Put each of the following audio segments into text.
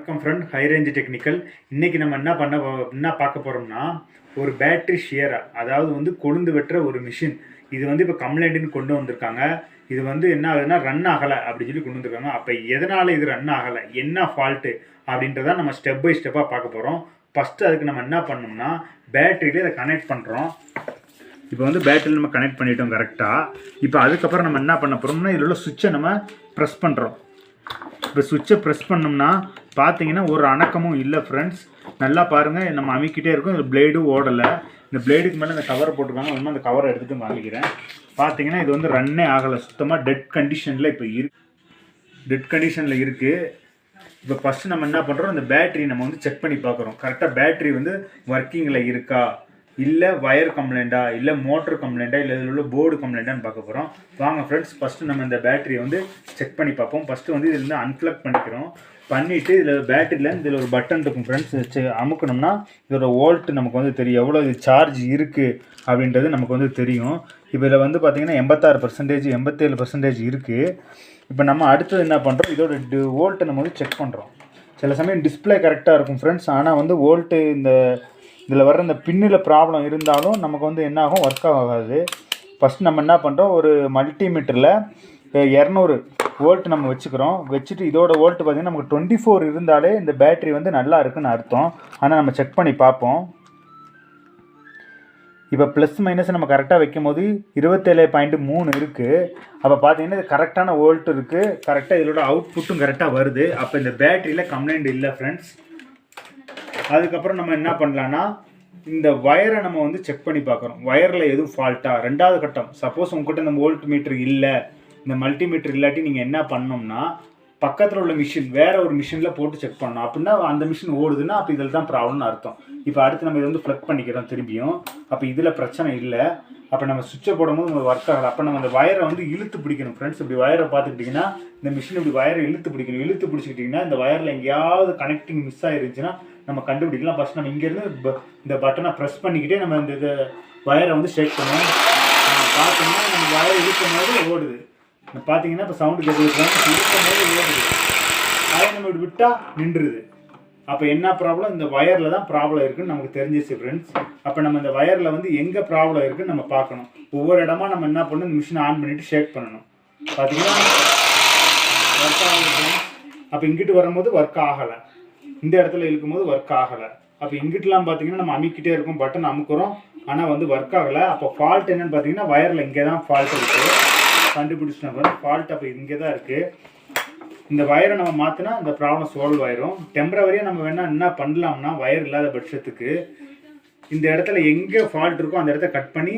வணக்கம் friend, high range technical. இன்றைக்கி நம்ம என்ன பார்க்க போகிறோம்னா, ஒரு பேட்ரி ஷியரா, அதாவது வந்து கொழுந்து வெட்டுற ஒரு மிஷின். இது வந்து இப்போ கம்ப்ளைண்ட்டுன்னு கொண்டு வந்திருக்காங்க. இது வந்து என்ன ஆகுதுன்னா, ரன் ஆகலை அப்படின்னு சொல்லி கொண்டு வந்திருக்காங்க. அப்போ எதனால் இது ரன் ஆகலை, என்ன ஃபால்ட்டு அப்படின்றத நம்ம ஸ்டெப் பை ஸ்டெப்பாக பார்க்க போகிறோம். ஃபஸ்ட்டு அதுக்கு நம்ம என்ன பண்ணோம்னா, பேட்டரியில் இதை கனெக்ட் பண்ணுறோம். இப்போ வந்து பேட்டரியில் நம்ம கனெக்ட் பண்ணிட்டோம் கரெக்டாக. இப்போ அதுக்கப்புறம் நம்ம என்ன பண்ண போகிறோம்னா, இதில் உள்ள சுவிட்சை நம்ம ப்ரெஸ் பண்ணுறோம். இப்போ சுவிட்சை ப்ரெஸ் பண்ணோம்னா பார்த்தீங்கன்னா ஒரு அணக்கமும் இல்லை ஃப்ரெண்ட்ஸ். நல்லா பாருங்கள், நம்ம அமைக்கிட்டே இருக்கும். இதில் பிளேடும் ஓடலை. இந்த பிளேடுக்கு மேலே இந்த கவரை போட்டுருக்காங்க. இன்னும் அந்த கவரை எடுத்துகிட்டு காமிக்கிறேன். பார்த்தீங்கன்னா இது வந்து ரன்னே ஆகலை, சுத்தமாக டெட் கண்டிஷனில் இப்போ டெட் கண்டிஷனில் இருக்குது. இப்போ ஃபஸ்ட்டு நம்ம என்ன பண்ணுறோம், இந்த பேட்ரி நம்ம வந்து செக் பண்ணி பார்க்குறோம். கரெக்டாக பேட்ரி வந்து ஒர்க்கிங்கில் இருக்கா, இல்லை வயர் கம்ப்ளைண்ட்டா, இல்லை மோட்டர் கம்ப்ளைண்ட்டா, இல்லை இதில் உள்ள போர்டு கம்ப்ளைண்ட்டான்னு பார்க்க போகிறோம். வாங்க ஃப்ரெண்ட்ஸ், ஃபஸ்ட்டு நம்ம இந்த பேட்டரியை வந்து செக் பண்ணி பார்ப்போம். ஃபஸ்ட்டு வந்து இதில் வந்து அன்ப்ளக் பண்ணிக்கிறோம். பண்ணிவிட்டு இதில் பேட்டரியில் இதில் ஒரு பட்டன் இருக்கும் ஃப்ரெண்ட்ஸ். அமுக்கணும்னா இதோட வோல்ட் நமக்கு வந்து தெரியும், எவ்வளோ இது சார்ஜ் இருக்குது அப்படின்றது நமக்கு வந்து தெரியும். இப்போ இதில் வந்து பார்த்திங்கன்னா 86%, 87% இருக்குது. இப்போ நம்ம அடுத்தது என்ன பண்ணுறோம், இதோட வோல்ட்டை நம்ம வந்து செக் பண்ணுறோம். சில சமயம் டிஸ்பிளே கரெக்டாக இருக்கும் ஃப்ரெண்ட்ஸ், ஆனால் வந்து வோல்ட்டு இதில் வர்ற இந்த பின்னில் ப்ராப்ளம் இருந்தாலும் நமக்கு வந்து என்ன ஆகும், ஒர்க் ஆகாது. ஃபஸ்ட் நம்ம என்ன பண்ணுறோம், ஒரு மல்டிமீட்டரில் 200 வோல்ட் நம்ம வச்சுக்கிறோம். வச்சுட்டு இதோட வோல்ட் பார்த்திங்கன்னா நமக்கு 24 இருந்தாலே இந்த பேட்ரி வந்து நல்லா இருக்குன்னு அர்த்தம். ஆனால் நம்ம செக் பண்ணி பார்ப்போம். இப்போ ப்ளஸ் மைனஸ் நம்ம கரெக்டாக வைக்கும் போது 27.3 இருக்குது. அப்போ பார்த்தீங்கன்னா இது கரெக்டான வோல்ட் இருக்குது. கரெக்டாக இதோட அவுட்புட்டும் கரெக்டாக வருது. அப்போ இந்த பேட்டரியில் கம்ப்ளைண்ட் இல்லை ஃப்ரெண்ட்ஸ். அதுக்கப்புறம் நம்ம என்ன பண்ணலான்னா, இந்த வயரை நம்ம வந்து செக் பண்ணி பார்க்குறோம். வயரில் எதுவும் ஃபால்ட்டா, ரெண்டாவது கட்டம். சப்போஸ் உங்கள்கிட்ட இந்த வோல்ட் மீட்ரு இல்லை, இந்த மல்டிமீட்டர் இல்லாட்டி நீங்கள் என்ன பண்ணோம்னா, பக்கத்தில் உள்ள மிஷின் வேறு ஒரு மிஷினில் போட்டு செக் பண்ணணும். அப்படின்னா அந்த மிஷின் ஓடுதுன்னா அப்போ இதில் தான் ப்ராப்ளம்னு அர்த்தம். இப்போ அடுத்து நம்ம இதை வந்து ஃப்ளக் பண்ணிக்கிறோம் திரும்பியும். அப்போ இதில் பிரச்சனை இல்லை. அப்போ நம்ம சுவிட்சை போடும்போது உங்களுக்கு ஒர்க் ஆகலை. அப்போ நம்ம அந்த வயரை வந்து இழுத்து பிடிக்கணும் ஃப்ரெண்ட்ஸ். இப்படி வயரை பார்த்துக்கிட்டிங்கன்னா இந்த மிஷின் இப்படி வயரை இழுத்து பிடிக்கணும். இழுத்து பிடிச்சிக்கிட்டிங்கன்னா இந்த வயரில் எங்கேயாவது கனெக்டிங் மிஸ் ஆகிருந்துச்சுன்னா நம்ம கண்டுபிடிக்கலாம். ஃபஸ்ட் நம்ம இங்கேருந்து இந்த பட்டனை ப்ரெஸ் பண்ணிக்கிட்டே நம்ம இந்த வயரை வந்து ஷேக் பண்ணுவோம். பார்த்தீங்கன்னா நம்ம வயரை இழுக்கும் போது ஓடுது. பார்த்தீங்கன்னா இப்போ சவுண்டு கேட்குறதுக்கு இழுக்கும் போது ஓடுது. அதை நம்ம இப்படி விட்டால் நின்றுது. அப்போ என்ன ப்ராப்ளம், இந்த வயரில் தான் ப்ராப்ளம் இருக்குதுன்னு நமக்கு தெரிஞ்சிச்சு ஃப்ரெண்ட்ஸ். அப்போ நம்ம இந்த வயரில் வந்து எங்கே ப்ராப்ளம் இருக்குதுன்னு நம்ம பார்க்கணும். ஒவ்வொரு இடமா நம்ம என்ன பண்ணணும், இந்த மிஷினை ஆன் பண்ணிவிட்டு ஷேக் பண்ணணும். பார்த்தீங்கன்னா ஒர்க் ஆகுது. அப்போ இங்கிட்டு வரும்போது ஒர்க் ஆகலை, இந்த இடத்துல இழுக்கும்போது ஒர்க் ஆகலை. அப்போ இங்கிட்டலாம் பார்த்தீங்கன்னா நம்ம அமுக்கிட்டே இருக்கும், பட்டன் அமுக்குறோம், ஆனால் வந்து ஒர்க் ஆகலை. அப்போ ஃபால்ட் என்னென்னு பார்த்தீங்கன்னா வயரில் இங்கே தான் ஃபால்ட் இருக்குது. கண்டுபிடிச்சிட்டோம் ஃபால்ட். அப்போ இங்கே தான் இருக்குது. இந்த வயரை நம்ம மாற்றினா இந்த ப்ராப்ளம் சால்வ் ஆயிரும். டெம்பரவரியாக நம்ம வேணால் என்ன பண்ணலாம்னா, வயர் இல்லாத பட்சத்துக்கு இந்த இடத்துல எங்கே ஃபால்ட் இருக்கோ அந்த இடத்த கட் பண்ணி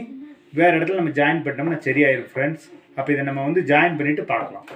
வேறு இடத்துல நம்ம ஜாயின் பண்ணிட்டோம்னா சரியாயிரும் ஃப்ரெண்ட்ஸ். அப்போ இதை நம்ம வந்து ஜாயின் பண்ணிவிட்டு பார்க்கலாம்.